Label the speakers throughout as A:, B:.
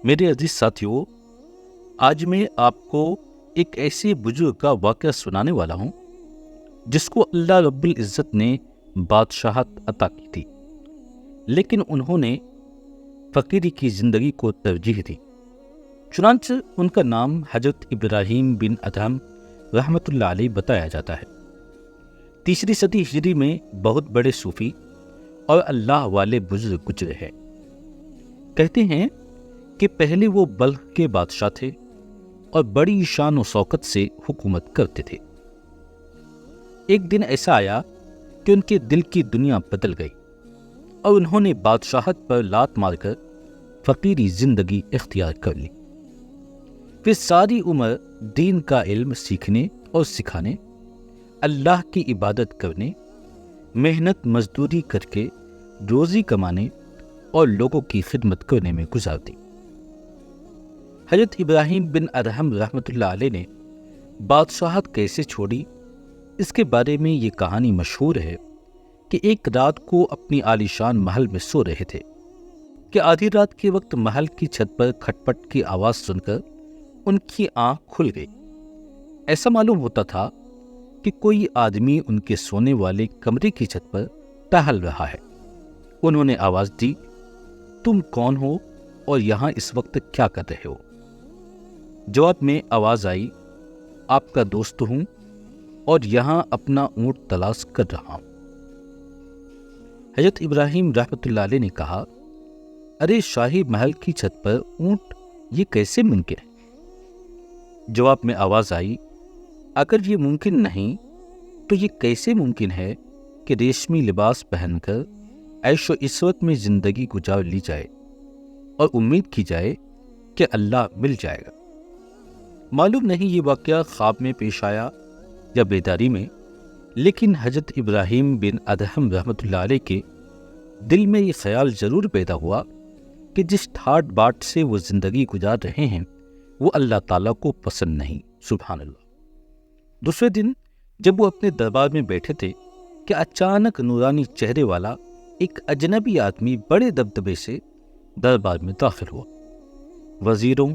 A: میرے عزیز ساتھیوں، آج میں آپ کو ایک ایسے بزرگ کا واقعہ سنانے والا ہوں جس کو اللہ رب العزت نے بادشاہت عطا کی تھی، لیکن انہوں نے فقیری کی زندگی کو ترجیح دی۔ چنانچہ ان کا نام حضرت ابراہیم بن ادہم رحمۃ اللہ علیہ بتایا جاتا ہے۔ 3 صدی ہجری میں بہت بڑے صوفی اور اللہ والے بزرگ گزرے ہیں۔ کہتے ہیں کہ پہلے وہ بلخ کے بادشاہ تھے اور بڑی شان و شوکت سے حکومت کرتے تھے۔ ایک دن ایسا آیا کہ ان کے دل کی دنیا بدل گئی اور انہوں نے بادشاہت پر لات مار کر فقیری زندگی اختیار کر لی۔ پھر ساری عمر دین کا علم سیکھنے اور سکھانے، اللہ کی عبادت کرنے، محنت مزدوری کر کے روزی کمانے اور لوگوں کی خدمت کرنے میں گزار دی۔ حضرت ابراہیم بن ادہم رحمۃ اللہ علیہ نے بادشاہت کیسے چھوڑی، اس کے بارے میں یہ کہانی مشہور ہے کہ ایک رات کو اپنی عالیشان محل میں سو رہے تھے کہ آدھی رات کے وقت محل کی چھت پر کھٹپٹ کی آواز سن کر ان کی آنکھ کھل گئی۔ ایسا معلوم ہوتا تھا کہ کوئی آدمی ان کے سونے والے کمرے کی چھت پر ٹہل رہا ہے۔ انہوں نے آواز دی، تم کون ہو اور یہاں اس وقت کیا کر رہے ہو؟ جواب میں آواز آئی، آپ کا دوست ہوں اور یہاں اپنا اونٹ تلاش کر رہا ہوں۔ حضرت ابراہیم رحمۃ اللہ علیہ نے کہا، ارے شاہی محل کی چھت پر اونٹ، یہ کیسے ممکن ہے؟ جواب میں آواز آئی، اگر یہ ممکن نہیں تو یہ کیسے ممکن ہے کہ ریشمی لباس پہن کر عیش و عشرت میں زندگی گزار لی جائے اور امید کی جائے کہ اللہ مل جائے گا۔ معلوم نہیں یہ واقعہ خواب میں پیش آیا یا بیداری میں، لیکن حضرت ابراہیم بن ادہم رحمۃ اللہ علیہ کے دل میں یہ خیال ضرور پیدا ہوا کہ جس ٹھاٹ باٹ سے وہ زندگی گزار رہے ہیں وہ اللہ تعالیٰ کو پسند نہیں۔ سبحان اللہ۔ دوسرے دن جب وہ اپنے دربار میں بیٹھے تھے کہ اچانک نورانی چہرے والا ایک اجنبی آدمی بڑے دبدبے سے دربار میں داخل ہوا۔ وزیروں،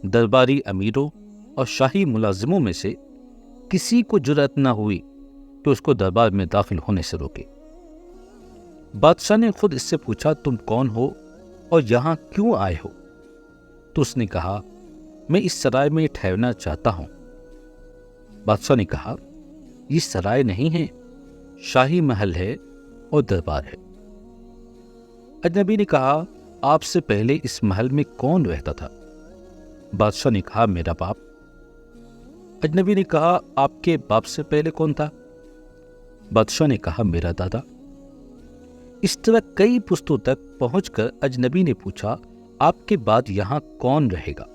A: درباری امیروں اور شاہی ملازموں میں سے کسی کو جرأت نہ ہوئی کہ اس کو دربار میں داخل ہونے سے روکے۔ بادشاہ نے خود اس سے پوچھا، تم کون ہو اور یہاں کیوں آئے ہو؟ تو اس نے کہا، میں اس سرائے میں ٹھہرنا چاہتا ہوں۔ بادشاہ نے کہا، یہ سرائے نہیں ہے، شاہی محل ہے اور دربار ہے۔ اجنبی نے کہا، آپ سے پہلے اس محل میں کون رہتا تھا؟ بادشاہ نے کہا، میرا باپ۔ اجنبی نے کہا، آپ کے باپ سے پہلے کون تھا؟ بادشاہ نے کہا، میرا دادا۔ اس طرح کئی پشتوں تک پہنچ کر اجنبی نے پوچھا، آپ کے بعد یہاں کون رہے گا؟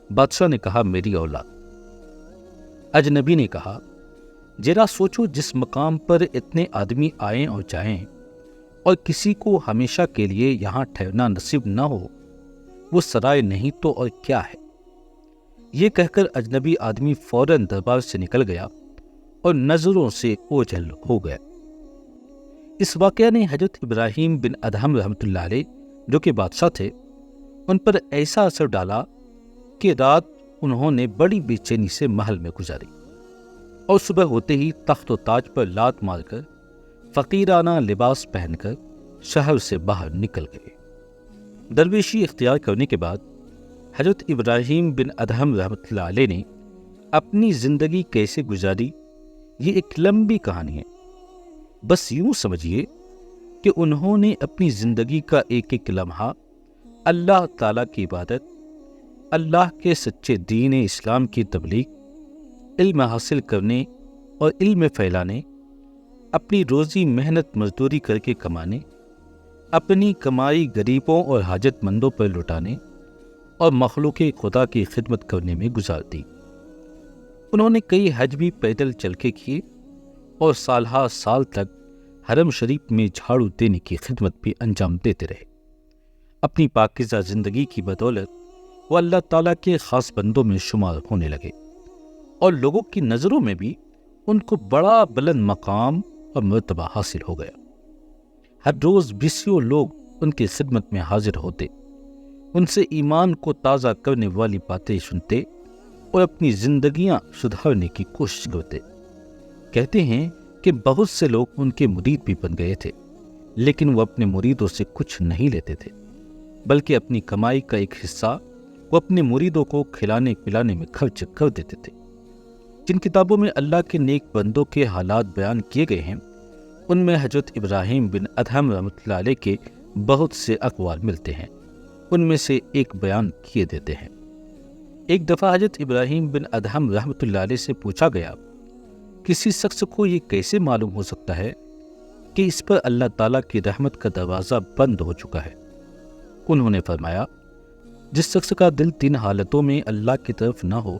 A: بادشاہ نے کہا، میری اولاد۔ اجنبی نے کہا، ذرا سوچو، جس مقام پر اتنے آدمی آئیں اور جائیں اور کسی کو ہمیشہ کے لیے یہاں ٹھہرنا نصیب نہ ہو، وہ سرائے نہیں تو اور کیا ہے؟ یہ کہہ کر اجنبی آدمی فوراً دربار سے نکل گیا اور نظروں سے اوجھل ہو گیا۔ اس واقعہ نے حضرت ابراہیم بن ادہم رحمۃ اللہ علیہ جو کہ بادشاہ تھے ان پر ایسا اثر ڈالا کہ رات انہوں نے بڑی بے چینی سے محل میں گزاری اور صبح ہوتے ہی تخت و تاج پر لات مار کر فقیرانہ لباس پہن کر شہر سے باہر نکل گئے۔ درویشی اختیار کرنے کے بعد حضرت ابراہیم بن ادہم رحمۃ اللہ علیہ نے اپنی زندگی کیسے گزاری، یہ ایک لمبی کہانی ہے۔ بس یوں سمجھیے کہ انہوں نے اپنی زندگی کا ایک ایک لمحہ اللہ تعالیٰ کی عبادت، اللہ کے سچے دین اسلام کی تبلیغ، علم حاصل کرنے اور علم پھیلانے، اپنی روزی محنت مزدوری کر کے کمانے، اپنی کمائی غریبوں اور حاجت مندوں پر لٹانے اور مخلوق خدا کی خدمت کرنے میں گزار دی۔ انہوں نے کئی حج بھی پیدل چل کے کیے اور سالہا سال تک حرم شریف میں جھاڑو دینے کی خدمت بھی انجام دیتے رہے۔ اپنی پاکیزہ زندگی کی بدولت وہ اللہ تعالیٰ کے خاص بندوں میں شمار ہونے لگے اور لوگوں کی نظروں میں بھی ان کو بڑا بلند مقام اور مرتبہ حاصل ہو گیا۔ ہر روز بیسیوں لوگ ان کی خدمت میں حاضر ہوتے، ان سے ایمان کو تازہ کرنے والی باتیں سنتے اور اپنی زندگیاں سدھارنے کی کوشش کرتے۔ کہتے ہیں کہ بہت سے لوگ ان کے مرید بھی بن گئے تھے، لیکن وہ اپنے مریدوں سے کچھ نہیں لیتے تھے، بلکہ اپنی کمائی کا ایک حصہ وہ اپنے مریدوں کو کھلانے پلانے میں خرچ کر دیتے تھے۔ جن کتابوں میں اللہ کے نیک بندوں کے حالات بیان کیے گئے ہیں، ان میں حضرت ابراہیم بن ادہم رحمۃ اللہ علیہ کے بہت سے اقوال ملتے ہیں۔ ان میں سے ایک بیان کیے دیتے ہیں۔ ایک دفعہ حضرت ابراہیم بن ادہم رحمۃ اللہ علیہ سے پوچھا گیا، کسی شخص کو یہ کیسے معلوم ہو سکتا ہے کہ اس پر اللہ تعالیٰ کی رحمت کا دروازہ بند ہو چکا ہے؟ انہوں نے فرمایا، جس شخص کا دل 3 حالتوں میں اللہ کی طرف نہ ہو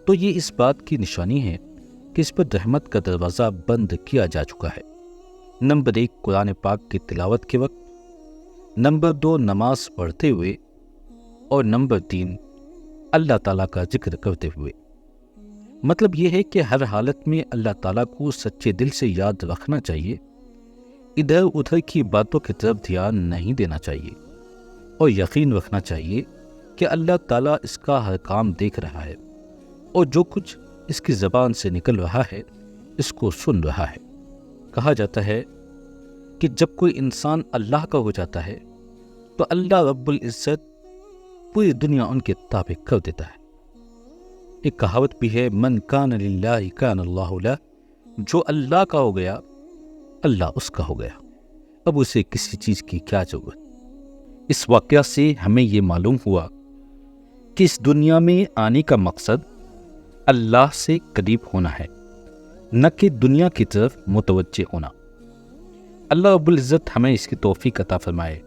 A: تو یہ اس بات کی نشانی ہے کہ اس پر رحمت کا دروازہ بند کیا جا چکا ہے۔ نمبر 1 قرآن پاک کی تلاوت کے وقت، نمبر 2 نماز پڑھتے ہوئے، اور نمبر 3 اللہ تعالیٰ کا ذکر کرتے ہوئے۔ مطلب یہ ہے کہ ہر حالت میں اللہ تعالیٰ کو سچے دل سے یاد رکھنا چاہیے، ادھر ادھر کی باتوں کی طرف دھیان نہیں دینا چاہیے، اور یقین رکھنا چاہیے کہ اللہ تعالیٰ اس کا ہر کام دیکھ رہا ہے، اور جو کچھ اس کی زبان سے نکل رہا ہے اس کو سن رہا ہے۔ کہا جاتا ہے کہ جب کوئی انسان اللہ کا ہو جاتا ہے تو اللہ رب العزت پوری دنیا ان کے تابع کر دیتا ہے۔ ایک کہاوت بھی ہے، من کان للہ کان اللہ لہ، جو اللہ کا ہو گیا اللہ اس کا ہو گیا، اب اسے کسی چیز کی کیا ضرورت۔ اس واقعہ سے ہمیں یہ معلوم ہوا کہ اس دنیا میں آنے کا مقصد اللہ سے قریب ہونا ہے، نہ کہ دنیا کی طرف متوجہ ہونا۔ اللہ رب العزت ہمیں اس کی توفیق عطا فرمائے۔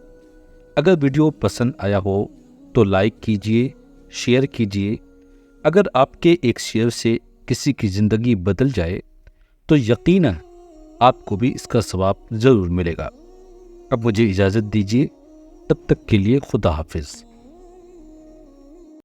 A: اگر ویڈیو پسند آیا ہو تو لائک کیجئے، شیئر کیجئے۔ اگر آپ کے ایک شیئر سے کسی کی زندگی بدل جائے تو یقیناً آپ کو بھی اس کا ثواب ضرور ملے گا۔ اب مجھے اجازت دیجیے، تب تک کے لیے خدا حافظ۔